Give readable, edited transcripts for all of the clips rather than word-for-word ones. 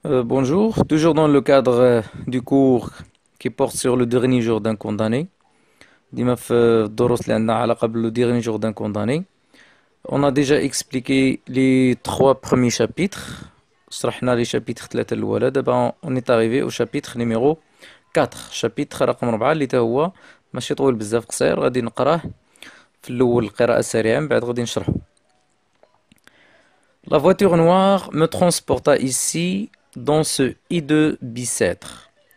Bonjour, toujours dans le cadre du cours qui porte sur le dernier jour d'un condamné. ديما في الدروس اللي عندنا علاقة le dernier jour d'un condamné. On a déjà expliqué les trois premiers chapitres. شرحنا les chapitres 3 الأولى. دابا on est arrivé au chapitre numéro 4. chapitre رقم 4 اللي تا هو ماشي طويل بزاف قصير غادي نقراه في الأول قراءة سريعة من بعد غادي نشرحه. La voiture noire me transporta ici dans ce hideux bicêtre.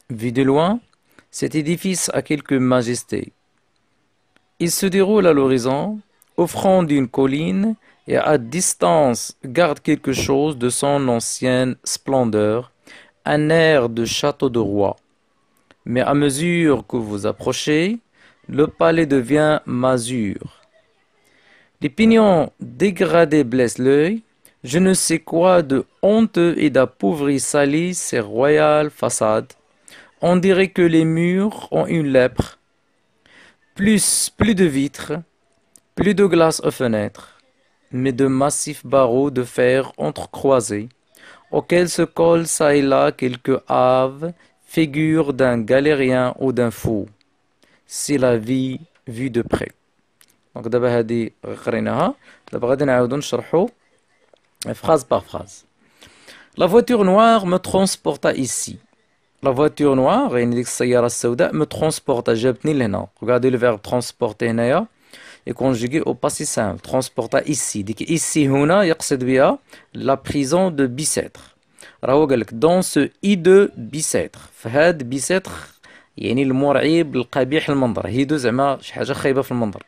Vu de loin, cet édifice a quelque majesté. Il se déroule à l'horizon, offrant d'une colline et à distance garde quelque chose de son ancienne splendeur, un air de château de roi. Mais à mesure que vous approchez, le palais devient masure. Les pignons dégradés blessent l'œil. Je ne sais quoi de honteux et d'appauvri salit ces royales façades. On dirait que les murs ont une lèpre. Plus de vitres, plus de glace aux fenêtres, mais de massifs barreaux de fer entrecroisés, auxquels se collent çà et là quelques haves, figure d'un galérien ou d'un fou. C'est la vie vue de près. Donc دابا هادي قريناها. دابا غادي نعاودو نشرحو phrase par phrase. La voiture noire me transporta ici. La voiture noire, يعني ديك السيارة السوداء me transporta جابتني لهنا. Regardez le verbe transporter هنايا est conjugué au passé simple. Transporta ici. ديك ici هنا يقصد بها la prison de Bicêtre. راهو قالك dans ce hideux Bicêtre. فهاد Bicêtre يعني المرعب القبيح المنظر. هيدو زعما شي حاجة خايبة في المنظر.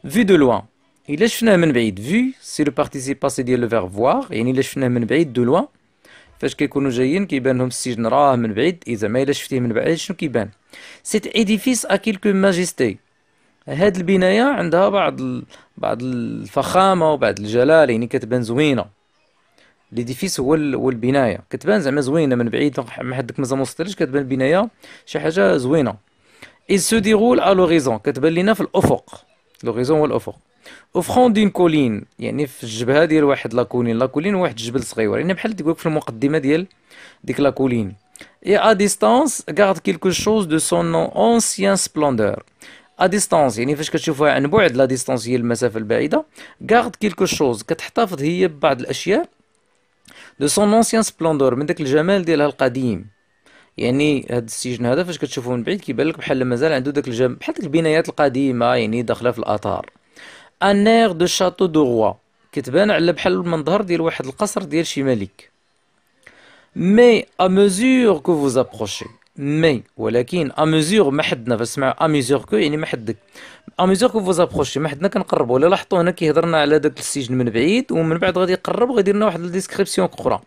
Vu de loin. إلا شفناه من بعيد. Vu c'est le participe passé ديال le verbe voir. يعني إلا شفناه من بعيد de loin. فاش كيكونوا جايين كيبان لهم السجن راه من بعيد. إذا ما إلا شفتيه من بعيد شنو كيبان؟ Cet édifice a quelque majesté. هاد البناية عندها بعض الفخامة وبعض الجلال يعني كتبان زوينة. ليديفيس هو البناية كتبان زعما زوينة من بعيد ما حدك مازال موصلتليش كتبان البناية شي حاجة زوينة. Il se déroule à l'horizon كتبان لينا في الأفق. لوغيزون هو الأفق. اوفخون دين كولين يعني في الجبهة ديال واحد لاكولين. لاكولين واحد الجبل صغير يعني بحال تقولك في المقدمة ديال ديك لاكولين. Et à distance garde quelque chose de son ancien splendeur. à distance يعني فاش كتشوفها عن بعد لا ديستانس هي المسافة البعيدة. garde quelque chose كتحتفظ هي ببعض الأشياء de son ancien splendeur من داك الجمال ديالها القديم. يعني هاد السجن هذا فاش كتشوفوه من بعيد كيبان لك بحال مازال عنده داك الجمال بحال ديك البنايات القديمة يعني داخلة في الآثار. ان اير دو شاتو دو روا كتبان على بحال المنظر ديال واحد القصر ديال شي ملك. مي ا mesure que vous approchez. مي ولكن ا mesure ما حدنا فاش سمعوا ا mesure كو يعني ما حدك. ا mesure que vous approchez ما حدنا كنقربوا. ولا لاحظتوا هنا كيهضرنا على داك السجن من بعيد ومن بعد غادي يقرب وغادي يدير لنا واحد الديسكريبسيون اخرى.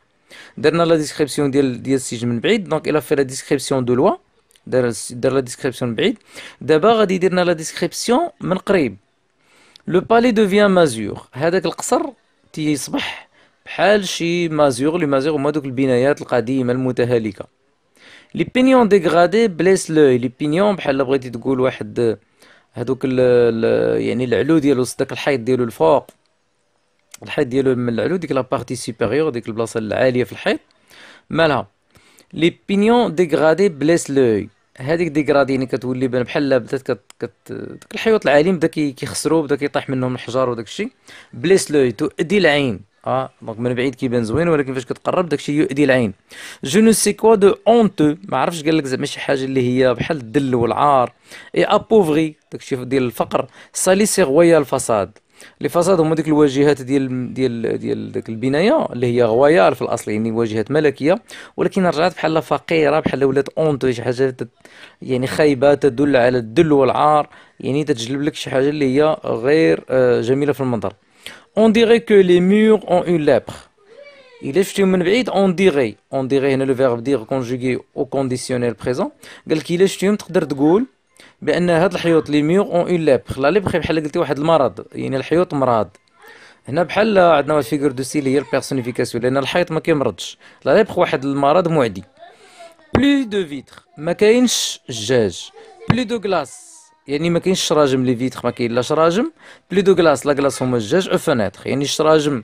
درنا لا ديسكريبسيون ديال السجن من بعيد دونك الا في لا ديسكريبسيون دو لوا دار لا ديسكريبسيون من بعيد. دابا غادي يدير لنا لا ديسكريبسيون من قريب. لو بالي دوفيان مازور هذاك القصر تيصبح بحال شي مازور. لي مازور هما دوك البنايات القديمه المتهالكه. لي بينيون ديغرادي بليس لوي. لي بينيون بحال بغيتي تقول واحد هذوك يعني العلو ديالو داك الحيط ديالو الفوق. الحيط ديالو من العلو ديك لا بارتي سوبيريور ديك البلاصه العاليه في الحيط مالها. لي بينيون ديغرادي بليس لوي. هذيك ديغرادي يعني كتولي بان بحال بدات داك الحيوط العالي بدا كيخسرو بدا كيطيح منهم الحجار وداك الشيء. بليس لوي تؤدي العين. دونك من بعيد كيبان زوين ولكن فاش كتقرب داك الشيء يؤدي العين. جو نو سي كوا دو اونتو ما عرفش قال لك زعما شي حاجه اللي هي بحال الدل والعار. اي ابوفغي داك الشيء ديال الفقر. سالي سي غويا الفساد. لي فساد هما ديك الواجهات ديال داك البنايه اللي هي غوايال في الاصل يعني واجهات ملكيه ولكن رجعت بحال فقيره بحال ولات اونتو شي حاجه يعني خايبه تدل على الذل والعار يعني تتجلب لك شي حاجه اللي هي غير جميله في المنظر. On dirait que les murs ont une lèpre. إلا شفتيو من بعيد on dirait. On dirait هنا لو فيرب دير conjugué au conditionnel présent. قالك إلا شفتيهم تقدر تقول بان هاد الحيوط لي ميور اون اون ليبر. لا ليبر بحال قلتي واحد المرض يعني الحيوط مرض. هنا بحال عندنا واحد فيغور دو سي اللي هي البيرسونيفيكاسيون لان الحيط ما كيمرضش. لا ليبر واحد المرض معدي. بلو دو فيتر ما كاينش الجاج. بلو دو غلاس يعني ما كاينش شراجم. لي فيتر ما كاين لا شراجم. بلو دو غلاس لا غلاس هما الجاج او فناتر يعني الشراجم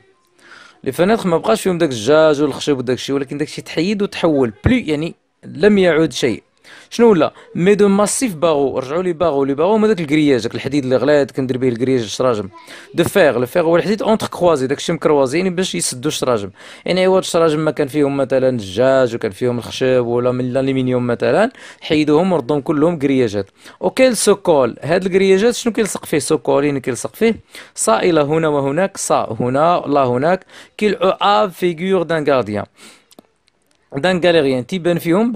لي فناتر ما بقاش فيهم داك الجاج والخشب وداك الشيء، ولكن داك الشيء تحيد وتحول بلي، يعني لم يعد شيء. شنو ولا مي دو ماسيف باغو، رجعوا لي باغو لي باغو هما داك الكرياج، داك الحديد اللي غليظ كندير به الكرياج الشراجم. دو فيغ، لو فيغ هو الحديد اونتر كروازي، داك الشيء مكروازي يعني باش يسدوا الشراجم. يعني عوض الشراجم ما كان فيهم مثلا الدجاج وكان فيهم الخشب ولا من الالومنيوم مثلا، حيدوهم وردوهم كلهم كرياجات. اوكي سوكول، هاد الكرياجات شنو كيلصق فيه سوكولين كيلصق فيه صائله هنا وهناك، صا هنا لا هناك، كيلعو اب فيغور دان غارديان دان غاليريان، تيبان فيهم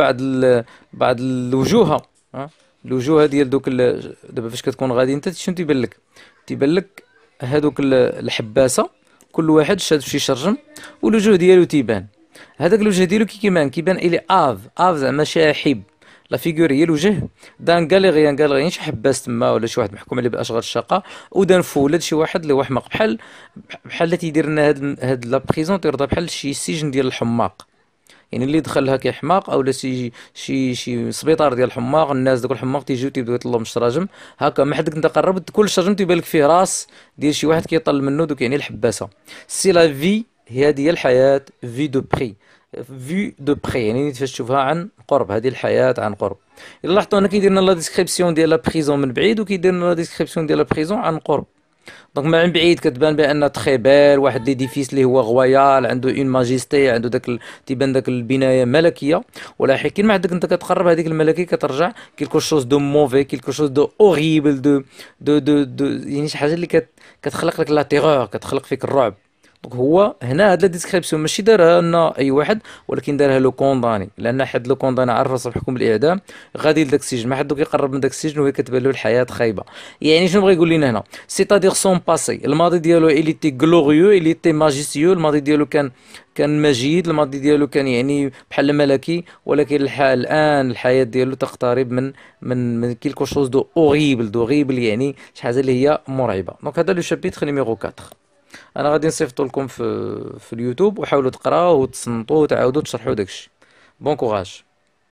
بعض الوجوه. ها، الوجوه ديال دوك دابا فاش كتكون غادي انت شنو تيبان لك؟ تيبان لك هادوك الحباسه، كل واحد شاد في شي شرجم والوجوه ديالو تيبان. هذاك الوجه ديالو كيبان الي اف زعما شاحب. لا فيغور هي الوجه دان غاليريان شي حباس تما ولا شي واحد محكوم عليه بالاشغال الشاقه، ودان فولاد شي واحد اللي هو حماق، بحال تيدير لنا هاد لا بريزون، تيرضى بحال شي سجن ديال الحماق. يعني اللي دخلها كيحماق اولا شي سبيطار ديال الحماق، الناس دوك الحماق تيجيو تيبداو يطلعوا من الشراجم هكا، ما حدك انت قربت كل شرجم تيبان لك فيه راس ديال شي واحد كيطل منه، دوك يعني الحباسه. سي لا في، هي هي الحياه، في دو بري، في دو بري يعني فاش تشوفها عن قرب، هذه الحياه عن قرب. الا لاحظتوا انا كيدير لنا لا ديسكريبسيون ديال لا بريزون من بعيد، وكيدير لنا لا ديسكريبسيون ديال لا بريزون عن قرب. دونك من بعيد كتبان بان تخي بيل، واحد ليديفيس اللي هو غويال، عنده اون ماجيستي، عنده تيبان داك البنايه ملكيه، ولكن مع داك انت كتقرب هذيك الملكيه كترجع كيلكو شوز دو موفي، كيلكو شوز دو اوريبل، يعني شي حاجه اللي كتخلق لك لا تيغور، كتخلق فيك الرعب. دونك هو هنا هاد لا ديسكريبسيون ماشي دارها لنا اي واحد، ولكن دارها لو كونداني، لان حد لو كونداني عرف راسو محكوم بالاعدام، غادي لداك السجن، ما حد كيقرب من داك السجن وهي كتبان له الحياه خايبه. يعني شنو بغا يقول لنا هنا؟ سيتادير سون باسي، الماضي ديالو الي تي غلوريو، الي تي ماجيسيو، الماضي ديالو كان مجيد، الماضي ديالو كان يعني بحال ملكي، ولكن الان الحياه ديالو تقترب من كيلكو شوز دو اوريبل يعني شي حاجه اللي هي مرعبه. دونك هذا لو شابيتر نيميرو 4. انا غادي نصيفطو لكم في اليوتيوب، وحاولوا تقراوه وتصنتوا وتعاودوا تشرحوا داكشي. بون كوراج.